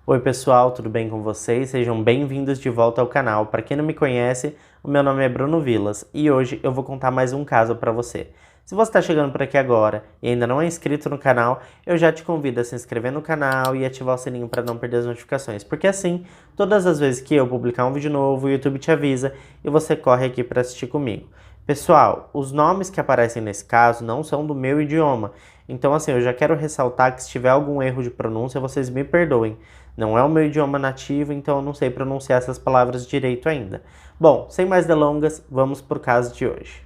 Oi pessoal, tudo bem com vocês? Sejam bem-vindos de volta ao canal. Para quem não me conhece, o meu nome é Bruno Vilas e hoje eu vou contar mais um caso para você. Se você está chegando por aqui agora e ainda não é inscrito no canal, eu já te convido a se inscrever no canal e ativar o sininho para não perder as notificações, porque assim, todas as vezes que eu publicar um vídeo novo, o YouTube te avisa e você corre aqui para assistir comigo. Pessoal, os nomes que aparecem nesse caso não são do meu idioma, então assim, eu já quero ressaltar que se tiver algum erro de pronúncia, vocês me perdoem. Não é o meu idioma nativo, então eu não sei pronunciar essas palavras direito ainda. Bom, sem mais delongas, vamos para o caso de hoje.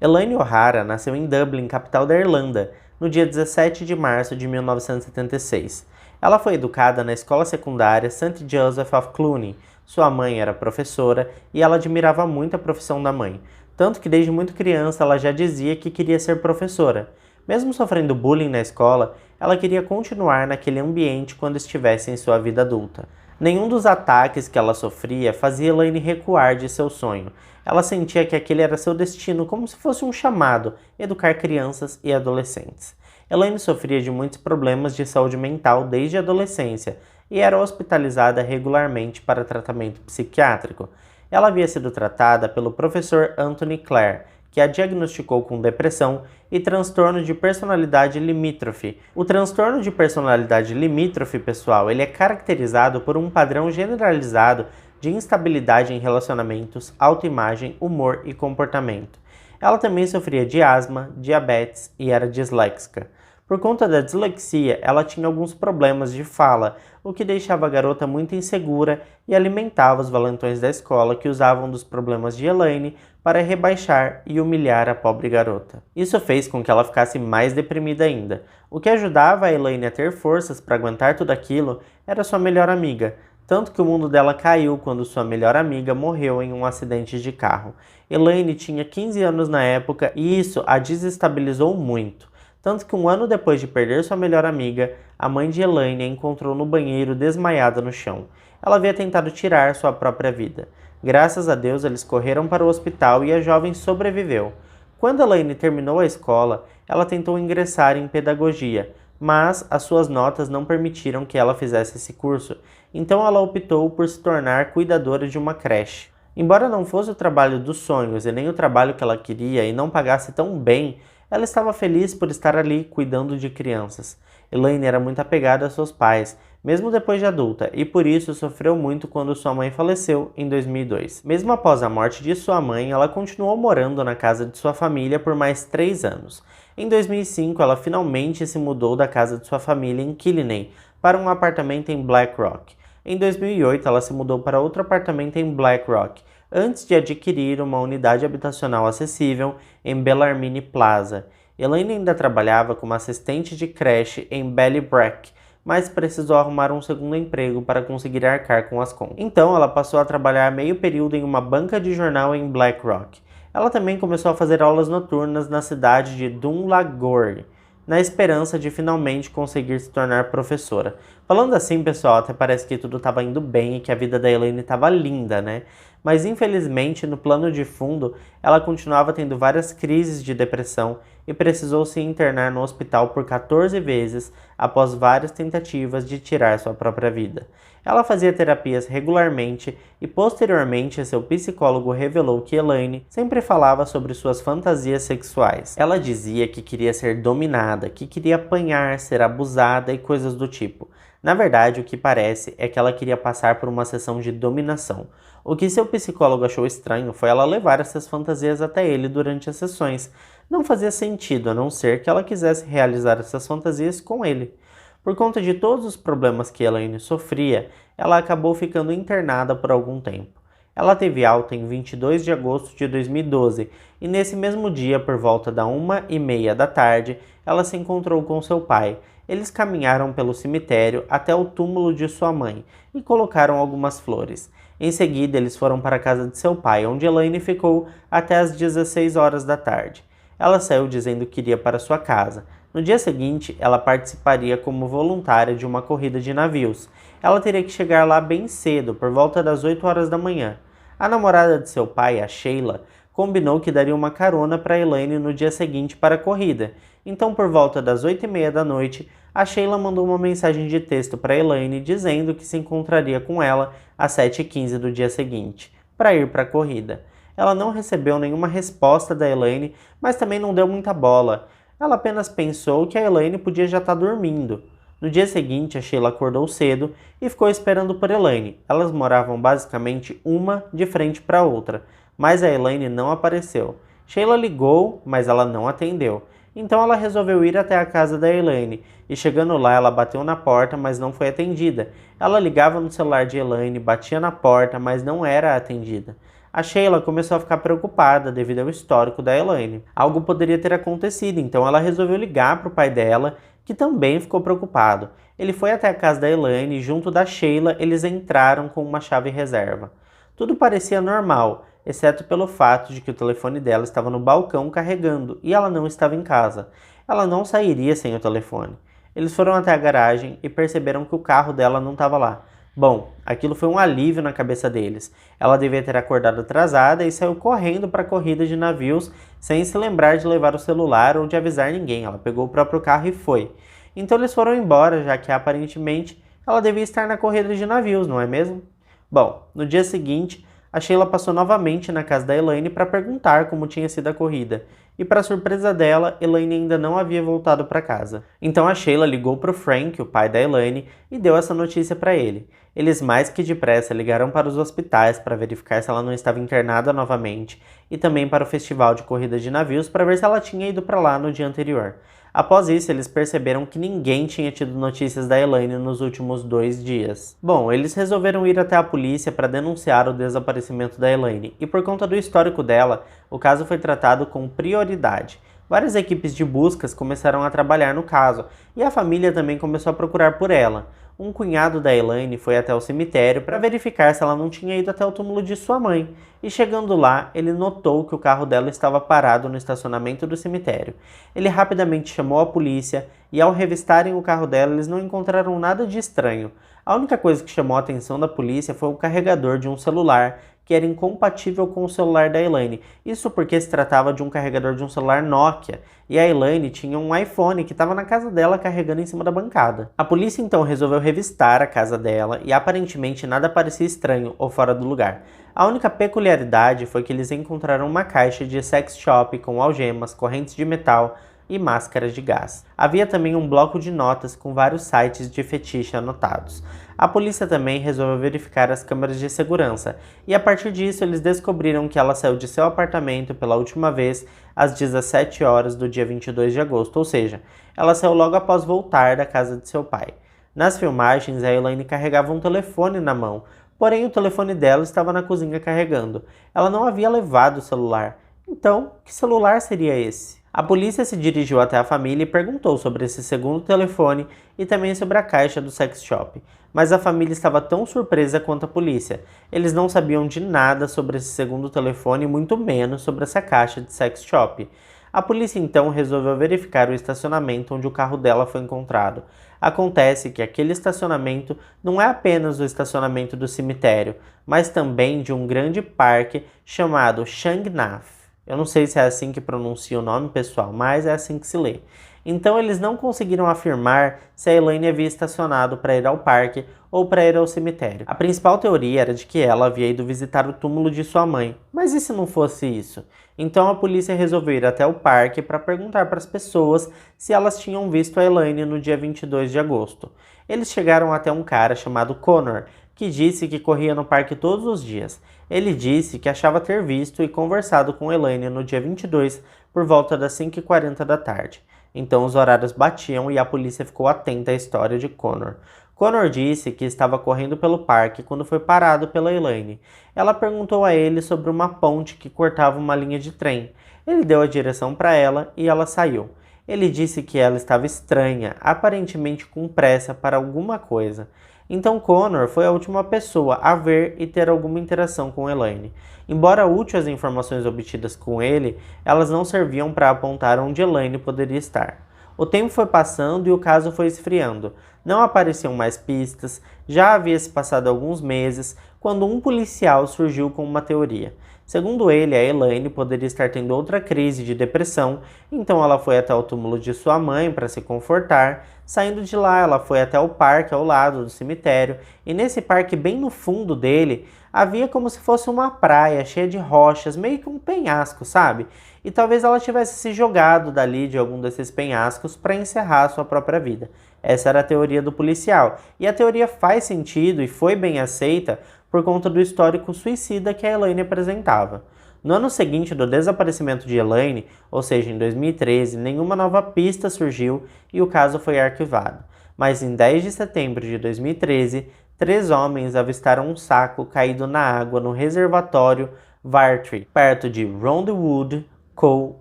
Elaine O'Hara nasceu em Dublin, capital da Irlanda, no dia 17 de março de 1976. Ela foi educada na escola secundária St. Joseph of Cluny. Sua mãe era professora e ela admirava muito a profissão da mãe, tanto que desde muito criança ela já dizia que queria ser professora. Mesmo sofrendo bullying na escola, ela queria continuar naquele ambiente quando estivesse em sua vida adulta. Nenhum dos ataques que ela sofria fazia Elaine recuar de seu sonho. Ela sentia que aquele era seu destino, como se fosse um chamado, educar crianças e adolescentes. Elaine sofria de muitos problemas de saúde mental desde a adolescência e era hospitalizada regularmente para tratamento psiquiátrico. Ela havia sido tratada pelo professor Anthony Clare, que a diagnosticou com depressão e transtorno de personalidade limítrofe. O transtorno de personalidade limítrofe, pessoal, ele é caracterizado por um padrão generalizado de instabilidade em relacionamentos, autoimagem, humor e comportamento. Ela também sofria de asma, diabetes e era disléxica. Por conta da dislexia, ela tinha alguns problemas de fala, o que deixava a garota muito insegura e alimentava os valentões da escola que usavam dos problemas de Elaine para rebaixar e humilhar a pobre garota. Isso fez com que ela ficasse mais deprimida ainda. O que ajudava a Elaine a ter forças para aguentar tudo aquilo era sua melhor amiga, tanto que o mundo dela caiu quando sua melhor amiga morreu em um acidente de carro. Elaine tinha 15 anos na época e isso a desestabilizou muito. Tanto que um ano depois de perder sua melhor amiga, a mãe de Elaine a encontrou no banheiro desmaiada no chão. Ela havia tentado tirar sua própria vida. Graças a Deus, eles correram para o hospital e a jovem sobreviveu. Quando Elaine terminou a escola, ela tentou ingressar em pedagogia, mas as suas notas não permitiram que ela fizesse esse curso, então ela optou por se tornar cuidadora de uma creche. Embora não fosse o trabalho dos sonhos e nem o trabalho que ela queria e não pagasse tão bem, ela estava feliz por estar ali cuidando de crianças. Elaine era muito apegada a seus pais, mesmo depois de adulta, e por isso sofreu muito quando sua mãe faleceu em 2002. Mesmo após a morte de sua mãe, ela continuou morando na casa de sua família por mais 3 anos. Em 2005, ela finalmente se mudou da casa de sua família em Killiney para um apartamento em Black Rock. Em 2008, ela se mudou para outro apartamento em Black Rock, antes de adquirir uma unidade habitacional acessível em Bellarmine Plaza. Elaine ainda trabalhava como assistente de creche em Ballybrack, mas precisou arrumar um segundo emprego para conseguir arcar com as contas. Então, ela passou a trabalhar meio período em uma banca de jornal em Black Rock. Ela também começou a fazer aulas noturnas na cidade de Dunlagore, na esperança de finalmente conseguir se tornar professora. Falando assim, pessoal, até parece que tudo estava indo bem e que a vida da Elaine estava linda, né? Mas infelizmente, no plano de fundo, ela continuava tendo várias crises de depressão e precisou se internar no hospital por 14 vezes após várias tentativas de tirar sua própria vida. Ela fazia terapias regularmente e posteriormente seu psicólogo revelou que Elaine sempre falava sobre suas fantasias sexuais. Ela dizia que queria ser dominada, que queria apanhar, ser abusada e coisas do tipo. Na verdade, o que parece é que ela queria passar por uma sessão de dominação. O que seu psicólogo achou estranho foi ela levar essas fantasias até ele durante as sessões. Não fazia sentido, a não ser que ela quisesse realizar essas fantasias com ele. Por conta de todos os problemas que Elaine sofria, ela acabou ficando internada por algum tempo. Ela teve alta em 22 de agosto de 2012 e nesse mesmo dia, por volta da 1h30 da tarde, ela se encontrou com seu pai. Eles caminharam pelo cemitério até o túmulo de sua mãe e colocaram algumas flores. Em seguida, eles foram para a casa de seu pai, onde Elaine ficou até as 16 horas da tarde. Ela saiu dizendo que iria para sua casa. No dia seguinte, ela participaria como voluntária de uma corrida de navios. Ela teria que chegar lá bem cedo, por volta das 8 horas da manhã. A namorada de seu pai, a Sheila, combinou que daria uma carona para Elaine no dia seguinte para a corrida. Então, por volta das 8h30 da noite, a Sheila mandou uma mensagem de texto para Elaine dizendo que se encontraria com ela às 7h15 do dia seguinte, para ir para a corrida. Ela não recebeu nenhuma resposta da Elaine, mas também não deu muita bola. Ela apenas pensou que a Elaine podia já estar dormindo. No dia seguinte, a Sheila acordou cedo e ficou esperando por Elaine. Elas moravam basicamente uma de frente para a outra, mas a Elaine não apareceu. Sheila ligou, mas ela não atendeu. Então ela resolveu ir até a casa da Elaine, e chegando lá ela bateu na porta, mas não foi atendida. Ela ligava no celular de Elaine, batia na porta, mas não era atendida. A Sheila começou a ficar preocupada devido ao histórico da Elaine. Algo poderia ter acontecido, então ela resolveu ligar para o pai dela, que também ficou preocupado. Ele foi até a casa da Elaine e junto da Sheila eles entraram com uma chave reserva. Tudo parecia normal, exceto pelo fato de que o telefone dela estava no balcão carregando e ela não estava em casa. Ela não sairia sem o telefone. Eles foram até a garagem e perceberam que o carro dela não estava lá. Bom, aquilo foi um alívio na cabeça deles. Ela devia ter acordado atrasada e saiu correndo para a corrida de navios sem se lembrar de levar o celular ou de avisar ninguém. Ela pegou o próprio carro e foi. Então eles foram embora, já que aparentemente ela devia estar na corrida de navios, não é mesmo? Bom, no dia seguinte, a Sheila passou novamente na casa da Elaine para perguntar como tinha sido a corrida. E para surpresa dela, Elaine ainda não havia voltado para casa. Então a Sheila ligou para o Frank, o pai da Elaine, e deu essa notícia para ele. Eles mais que depressa ligaram para os hospitais para verificar se ela não estava internada novamente e também para o festival de corrida de navios para ver se ela tinha ido para lá no dia anterior. Após isso, eles perceberam que ninguém tinha tido notícias da Elaine nos últimos 2 dias. Bom, eles resolveram ir até a polícia para denunciar o desaparecimento da Elaine, e por conta do histórico dela, o caso foi tratado com prioridade. Várias equipes de buscas começaram a trabalhar no caso, e a família também começou a procurar por ela. Um cunhado da Elaine foi até o cemitério para verificar se ela não tinha ido até o túmulo de sua mãe, e chegando lá, ele notou que o carro dela estava parado no estacionamento do cemitério. Ele rapidamente chamou a polícia, e ao revistarem o carro dela, eles não encontraram nada de estranho. A única coisa que chamou a atenção da polícia foi o carregador de um celular, que era incompatível com o celular da Elaine. Isso porque se tratava de um carregador de um celular Nokia, e a Elaine tinha um iPhone que estava na casa dela carregando em cima da bancada. A polícia então resolveu revistar a casa dela e aparentemente nada parecia estranho ou fora do lugar. A única peculiaridade foi que eles encontraram uma caixa de sex shop com algemas, correntes de metal e máscaras de gás. Havia também um bloco de notas com vários sites de fetiche anotados. A polícia também resolveu verificar as câmeras de segurança, e a partir disso eles descobriram que ela saiu de seu apartamento pela última vez às 17 horas do dia 22 de agosto, ou seja, ela saiu logo após voltar da casa de seu pai. Nas filmagens, a Elaine carregava um telefone na mão, porém o telefone dela estava na cozinha carregando. Ela não havia levado o celular. Então, que celular seria esse? A polícia se dirigiu até a família e perguntou sobre esse segundo telefone e também sobre a caixa do sex shop. Mas a família estava tão surpresa quanto a polícia. Eles não sabiam de nada sobre esse segundo telefone, muito menos sobre essa caixa de sex shop. A polícia então resolveu verificar o estacionamento onde o carro dela foi encontrado. Acontece que aquele estacionamento não é apenas o estacionamento do cemitério, mas também de um grande parque chamado Changnaf. Eu não sei se é assim que pronuncia o nome, pessoal, mas é assim que se lê. Então eles não conseguiram afirmar se a Elaine havia estacionado para ir ao parque ou para ir ao cemitério. A principal teoria era de que ela havia ido visitar o túmulo de sua mãe, mas e se não fosse isso? Então a polícia resolveu ir até o parque para perguntar para as pessoas se elas tinham visto a Elaine no dia 22 de agosto. Eles chegaram até um cara chamado Connor, que disse que corria no parque todos os dias. Ele disse que achava ter visto e conversado com Elaine no dia 22 por volta das 5h40 da tarde. Então os horários batiam e a polícia ficou atenta à história de Connor. Connor disse que estava correndo pelo parque quando foi parado pela Elaine. Ela perguntou a ele sobre uma ponte que cortava uma linha de trem. Ele deu a direção para ela e ela saiu. Ele disse que ela estava estranha, aparentemente com pressa para alguma coisa. Então Connor foi a última pessoa a ver e ter alguma interação com Elaine. Embora úteis as informações obtidas com ele, elas não serviam para apontar onde Elaine poderia estar. O tempo foi passando e o caso foi esfriando. Não apareciam mais pistas, já havia se passado alguns meses, quando um policial surgiu com uma teoria. Segundo ele, a Elaine poderia estar tendo outra crise de depressão, então ela foi até o túmulo de sua mãe para se confortar. Saindo de lá, ela foi até o parque ao lado do cemitério, e nesse parque, bem no fundo dele, havia como se fosse uma praia cheia de rochas, meio que um penhasco, sabe? E talvez ela tivesse se jogado dali de algum desses penhascos para encerrar sua própria vida. Essa era a teoria do policial, e a teoria faz sentido e foi bem aceita por conta do histórico suicida que a Elaine apresentava. No ano seguinte do desaparecimento de Elaine, ou seja, em 2013, nenhuma nova pista surgiu e o caso foi arquivado. Mas em 10 de setembro de 2013, 3 homens avistaram um saco caído na água no reservatório Vartree, perto de Roundwood, Co.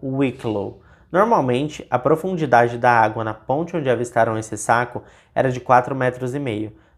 Wicklow. Normalmente, a profundidade da água na ponte onde avistaram esse saco era de 4,5 metros.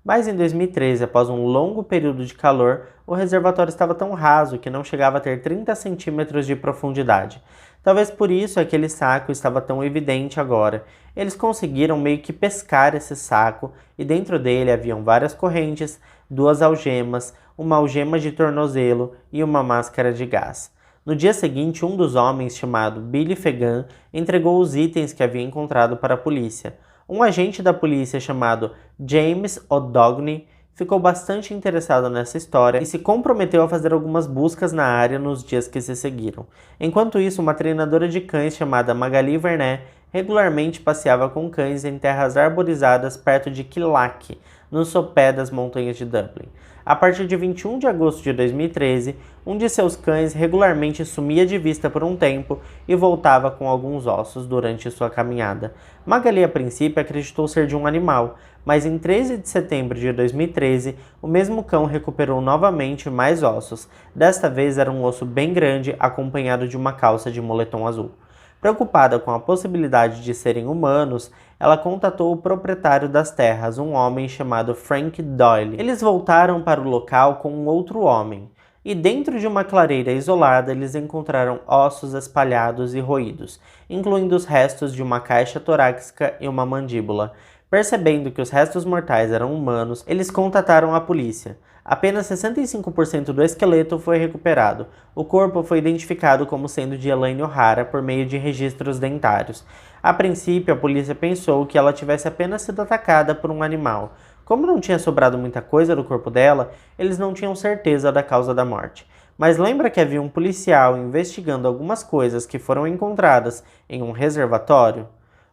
Mas em 2013, após um longo período de calor, o reservatório estava tão raso que não chegava a ter 30 centímetros de profundidade. Talvez por isso aquele saco estava tão evidente agora. Eles conseguiram meio que pescar esse saco e dentro dele haviam várias correntes, 2 algemas, uma algema de tornozelo e uma máscara de gás. No dia seguinte, um dos homens, chamado Billy Fegan, entregou os itens que havia encontrado para a polícia. Um agente da polícia chamado James O'Dogney ficou bastante interessado nessa história e se comprometeu a fazer algumas buscas na área nos dias que se seguiram. Enquanto isso, uma treinadora de cães chamada Magali Vernet regularmente passeava com cães em terras arborizadas perto de Killack, no sopé das montanhas de Dublin. A partir de 21 de agosto de 2013, um de seus cães regularmente sumia de vista por um tempo e voltava com alguns ossos durante sua caminhada. Magali, a princípio, acreditou ser de um animal, mas em 13 de setembro de 2013, o mesmo cão recuperou novamente mais ossos. Desta vez era um osso bem grande, acompanhado de uma calça de moletom azul. Preocupada com a possibilidade de serem humanos, ela contatou o proprietário das terras, um homem chamado Frank Doyle. Eles voltaram para o local com um outro homem, e dentro de uma clareira isolada eles encontraram ossos espalhados e roídos, incluindo os restos de uma caixa torácica e uma mandíbula. Percebendo que os restos mortais eram humanos, eles contataram a polícia. Apenas 65% do esqueleto foi recuperado. O corpo foi identificado como sendo de Elaine O'Hara por meio de registros dentários. A princípio, a polícia pensou que ela tivesse apenas sido atacada por um animal. Como não tinha sobrado muita coisa do corpo dela, eles não tinham certeza da causa da morte. Mas lembra que havia um policial investigando algumas coisas que foram encontradas em um reservatório?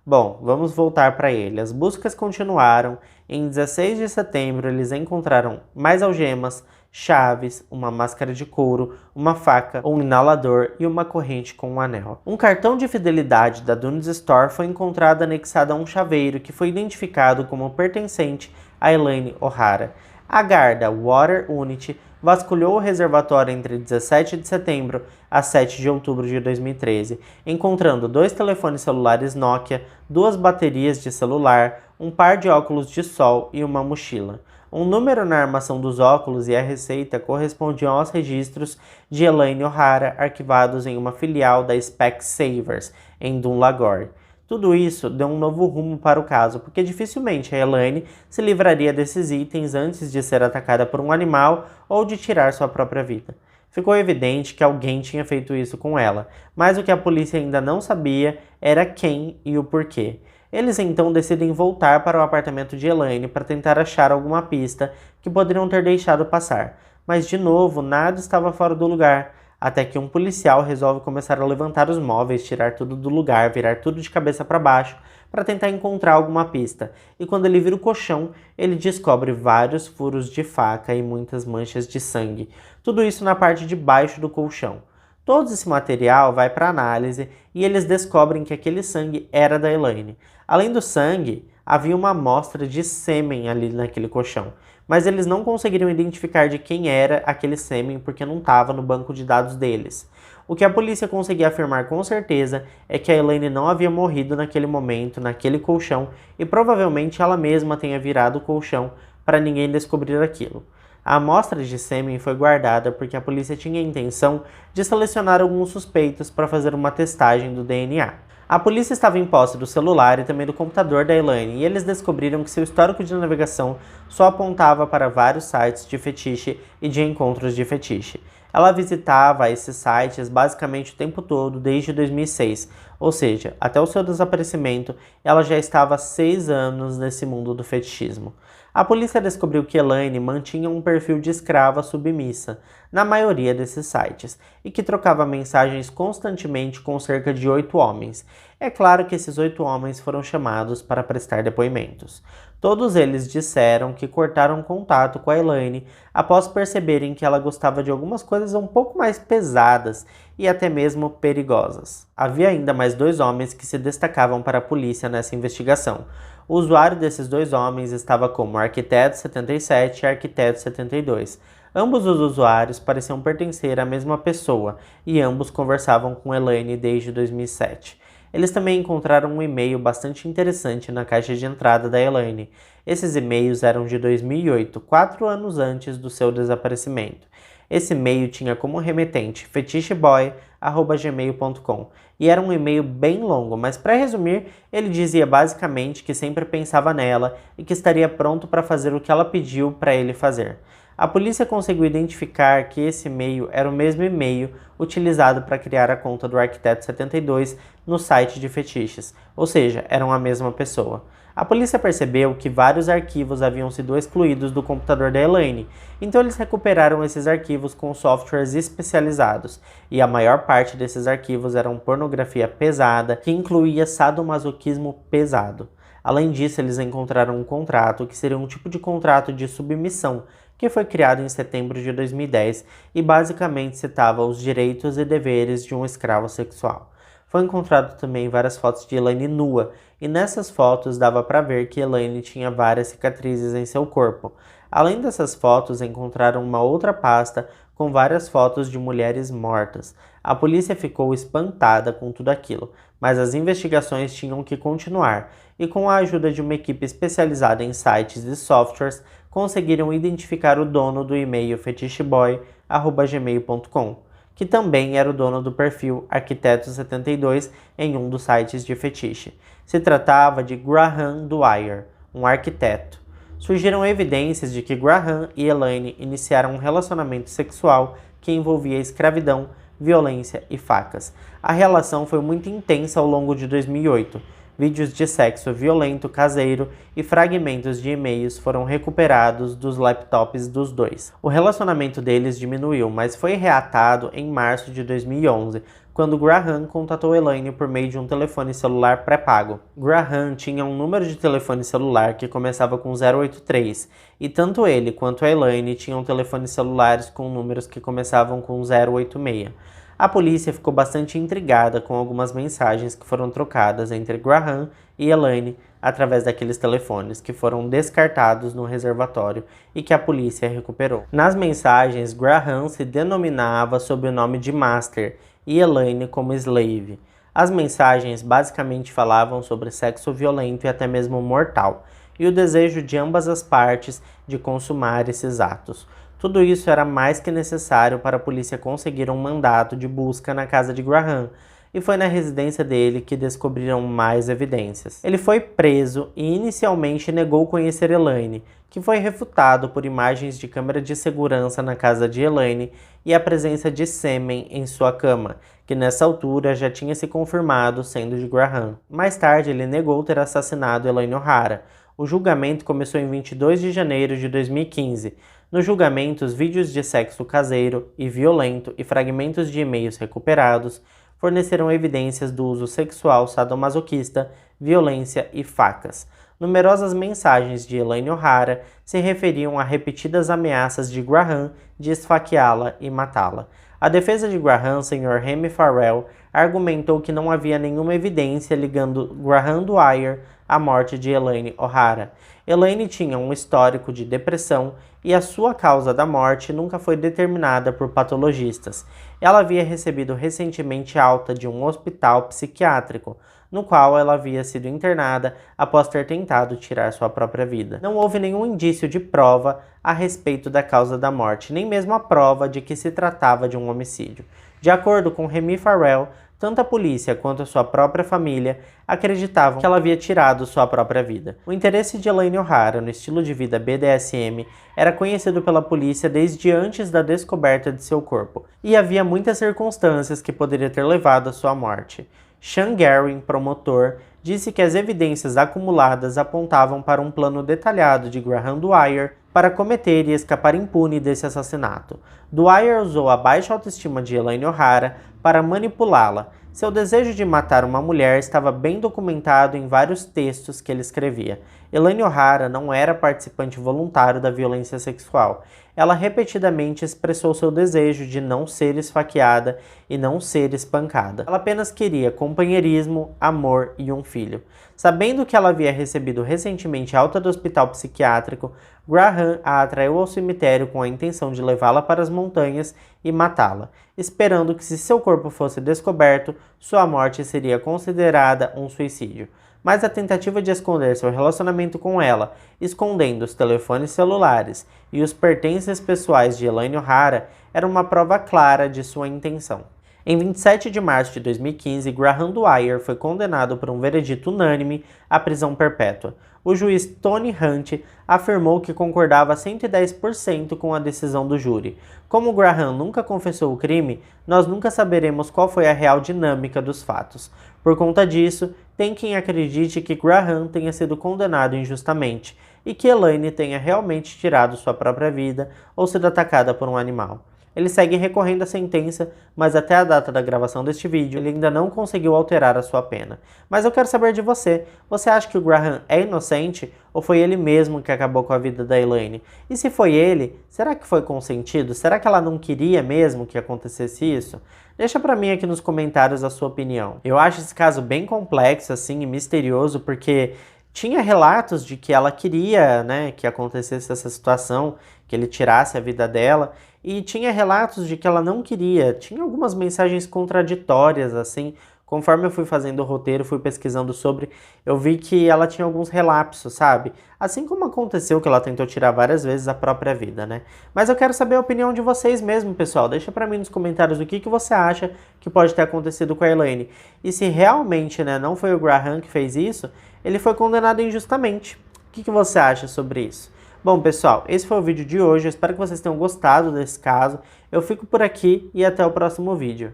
Bom, vamos voltar para ele. As buscas continuaram. Em 16 de setembro, eles encontraram mais algemas, chaves, uma máscara de couro, uma faca, um inalador e uma corrente com um anel. Um cartão de fidelidade da Dunes Store foi encontrado anexado a um chaveiro que foi identificado como pertencente a Elaine O'Hara. A Garda Water Unit vasculhou o reservatório entre 17 de setembro a 7 de outubro de 2013, encontrando 2 telefones celulares Nokia, 2 baterias de celular, um par de óculos de sol e uma mochila. Um número na armação dos óculos e a receita correspondiam aos registros de Elaine O'Hara arquivados em uma filial da Specsavers, em Dunlagore. Tudo isso deu um novo rumo para o caso, porque dificilmente a Elaine se livraria desses itens antes de ser atacada por um animal ou de tirar sua própria vida. Ficou evidente que alguém tinha feito isso com ela, mas o que a polícia ainda não sabia era quem e o porquê. Eles então decidem voltar para o apartamento de Elaine para tentar achar alguma pista que poderiam ter deixado passar, mas de novo nada estava fora do lugar. Até que um policial resolve começar a levantar os móveis, tirar tudo do lugar, virar tudo de cabeça para baixo para tentar encontrar alguma pista. E quando ele vira o colchão, ele descobre vários furos de faca e muitas manchas de sangue. Tudo isso na parte de baixo do colchão. Todo esse material vai para análise e eles descobrem que aquele sangue era da Elaine. Além do sangue, havia uma amostra de sêmen ali naquele colchão. Mas eles não conseguiram identificar de quem era aquele sêmen porque não estava no banco de dados deles. O que a polícia conseguia afirmar com certeza é que a Elaine não havia morrido naquele momento, naquele colchão, e provavelmente ela mesma tenha virado o colchão para ninguém descobrir aquilo. A amostra de sêmen foi guardada porque a polícia tinha a intenção de selecionar alguns suspeitos para fazer uma testagem do DNA. A polícia estava em posse do celular e também do computador da Elaine, e eles descobriram que seu histórico de navegação só apontava para vários sites de fetiche e de encontros de fetiche. Ela visitava esses sites basicamente o tempo todo desde 2006, ou seja, até o seu desaparecimento, ela já estava há 6 anos nesse mundo do fetichismo. A polícia descobriu que Elaine mantinha um perfil de escrava submissa na maioria desses sites e que trocava mensagens constantemente com cerca de 8 homens. É claro que esses 8 homens foram chamados para prestar depoimentos. Todos eles disseram que cortaram contato com a Elaine após perceberem que ela gostava de algumas coisas um pouco mais pesadas e até mesmo perigosas. Havia ainda mais 2 homens que se destacavam para a polícia nessa investigação. O usuário desses 2 homens estava como Arquiteto 77 e Arquiteto 72. Ambos os usuários pareciam pertencer à mesma pessoa e ambos conversavam com Elaine desde 2007. Eles também encontraram um e-mail bastante interessante na caixa de entrada da Elaine. Esses e-mails eram de 2008, 4 anos antes do seu desaparecimento. Esse e-mail tinha como remetente feticheboy@gmail.com e era um e-mail bem longo, mas para resumir, ele dizia basicamente que sempre pensava nela e que estaria pronto para fazer o que ela pediu para ele fazer. A polícia conseguiu identificar que esse e-mail era o mesmo e-mail utilizado para criar a conta do Arquiteto 72 no site de fetiches, ou seja, eram a mesma pessoa. A polícia percebeu que vários arquivos haviam sido excluídos do computador da Elaine, então eles recuperaram esses arquivos com softwares especializados, e a maior parte desses arquivos eram pornografia pesada, que incluía sadomasoquismo pesado. Além disso, eles encontraram um contrato que seria um tipo de contrato de submissão, que foi criado em setembro de 2010 e basicamente citava os direitos e deveres de um escravo sexual. Foi encontrado também várias fotos de Elaine nua, e nessas fotos dava para ver que Elaine tinha várias cicatrizes em seu corpo. Além dessas fotos, encontraram uma outra pasta com várias fotos de mulheres mortas. A polícia ficou espantada com tudo aquilo, mas as investigações tinham que continuar, e com a ajuda de uma equipe especializada em sites e softwares, conseguiram identificar o dono do e-mail feticheboy@gmail.com, que também era o dono do perfil Arquiteto72 em um dos sites de fetiche. Se tratava de Graham Dwyer, um arquiteto. Surgiram evidências de que Graham e Elaine iniciaram um relacionamento sexual que envolvia escravidão, violência e facas. A relação foi muito intensa ao longo de 2008. Vídeos de sexo violento caseiro e fragmentos de e-mails foram recuperados dos laptops dos dois. O relacionamento deles diminuiu, mas foi reatado em março de 2011, quando Graham contatou Elaine por meio de um telefone celular pré-pago. Graham tinha um número de telefone celular que começava com 083, e tanto ele quanto a Elaine tinham telefones celulares com números que começavam com 086. A polícia ficou bastante intrigada com algumas mensagens que foram trocadas entre Graham e Elaine através daqueles telefones que foram descartados no reservatório e que a polícia recuperou. Nas mensagens, Graham se denominava sob o nome de Master e Elaine como Slave. As mensagens basicamente falavam sobre sexo violento e até mesmo mortal, e o desejo de ambas as partes de consumar esses atos. Tudo isso era mais que necessário para a polícia conseguir um mandato de busca na casa de Graham, e foi na residência dele que descobriram mais evidências. Ele foi preso e inicialmente negou conhecer Elaine, que foi refutado por imagens de câmera de segurança na casa de Elaine e a presença de sêmen em sua cama, que nessa altura já tinha se confirmado sendo de Graham. Mais tarde, ele negou ter assassinado Elaine O'Hara. O julgamento começou em 22 de janeiro de 2015. No julgamento, os vídeos de sexo caseiro e violento e fragmentos de e-mails recuperados forneceram evidências do uso sexual sadomasoquista, violência e facas. Numerosas mensagens de Elaine O'Hara se referiam a repetidas ameaças de Graham de esfaqueá-la e matá-la. A defesa de Graham, Sr. Remy Farrell, argumentou que não havia nenhuma evidência ligando Graham Dwyer à morte de Elaine O'Hara. Elaine tinha um histórico de depressão e a sua causa da morte nunca foi determinada por patologistas. Ela havia recebido recentemente alta de um hospital psiquiátrico, no qual ela havia sido internada após ter tentado tirar sua própria vida. Não houve nenhum indício de prova a respeito da causa da morte, nem mesmo a prova de que se tratava de um homicídio. De acordo com Remy Farrell, Tanto a polícia quanto a sua própria família acreditavam que ela havia tirado sua própria vida. O interesse de Elaine O'Hara no estilo de vida BDSM era conhecido pela polícia desde antes da descoberta de seu corpo, e havia muitas circunstâncias que poderiam ter levado à sua morte. Sean Garrin, promotor, disse que as evidências acumuladas apontavam para um plano detalhado de Graham Dwyer para cometer e escapar impune desse assassinato. Dwyer usou a baixa autoestima de Elaine O'Hara para manipulá-la. Seu desejo de matar uma mulher estava bem documentado em vários textos que ele escrevia. Elaine O'Hara não era participante voluntário da violência sexual. Ela repetidamente expressou seu desejo de não ser esfaqueada e não ser espancada. Ela apenas queria companheirismo, amor e um filho. Sabendo que ela havia recebido recentemente alta do hospital psiquiátrico, Graham a atraiu ao cemitério com a intenção de levá-la para as montanhas e matá-la, esperando que, se seu corpo fosse descoberto, sua morte seria considerada um suicídio. Mas a tentativa de esconder seu relacionamento com ela, escondendo os telefones celulares e os pertences pessoais de Elaine O'Hara, era uma prova clara de sua intenção. Em 27 de março de 2015, Graham Dwyer foi condenado por um veredito unânime à prisão perpétua. O juiz Tony Hunt afirmou que concordava 110% com a decisão do júri. Como Graham nunca confessou o crime, nós nunca saberemos qual foi a real dinâmica dos fatos. Por conta disso, tem quem acredite que Graham tenha sido condenado injustamente e que Elaine tenha realmente tirado sua própria vida ou sido atacada por um animal. Ele segue recorrendo à sentença, mas até a data da gravação deste vídeo, ele ainda não conseguiu alterar a sua pena. Mas eu quero saber de você. Você acha que o Graham é inocente ou foi ele mesmo que acabou com a vida da Elaine? E se foi ele, será que foi consentido? Será que ela não queria mesmo que acontecesse isso? Deixa pra mim aqui nos comentários a sua opinião. Eu acho esse caso bem complexo assim e misterioso porque tinha relatos de que ela queria, que acontecesse essa situação, que ele tirasse a vida dela, e tinha relatos de que ela não queria. Tinha algumas mensagens contraditórias, assim. Conforme eu fui fazendo o roteiro, fui pesquisando sobre, eu vi que ela tinha alguns relapsos, sabe? Assim como aconteceu que ela tentou tirar várias vezes a própria vida, né? Mas eu quero saber a opinião de vocês mesmo, pessoal. Deixa pra mim nos comentários o que você acha que pode ter acontecido com a Elaine. E se realmente, não foi o Graham que fez isso, ele foi condenado injustamente. O que você acha sobre isso? Bom, pessoal, esse foi o vídeo de hoje. Eu espero que vocês tenham gostado desse caso. Eu fico por aqui e até o próximo vídeo.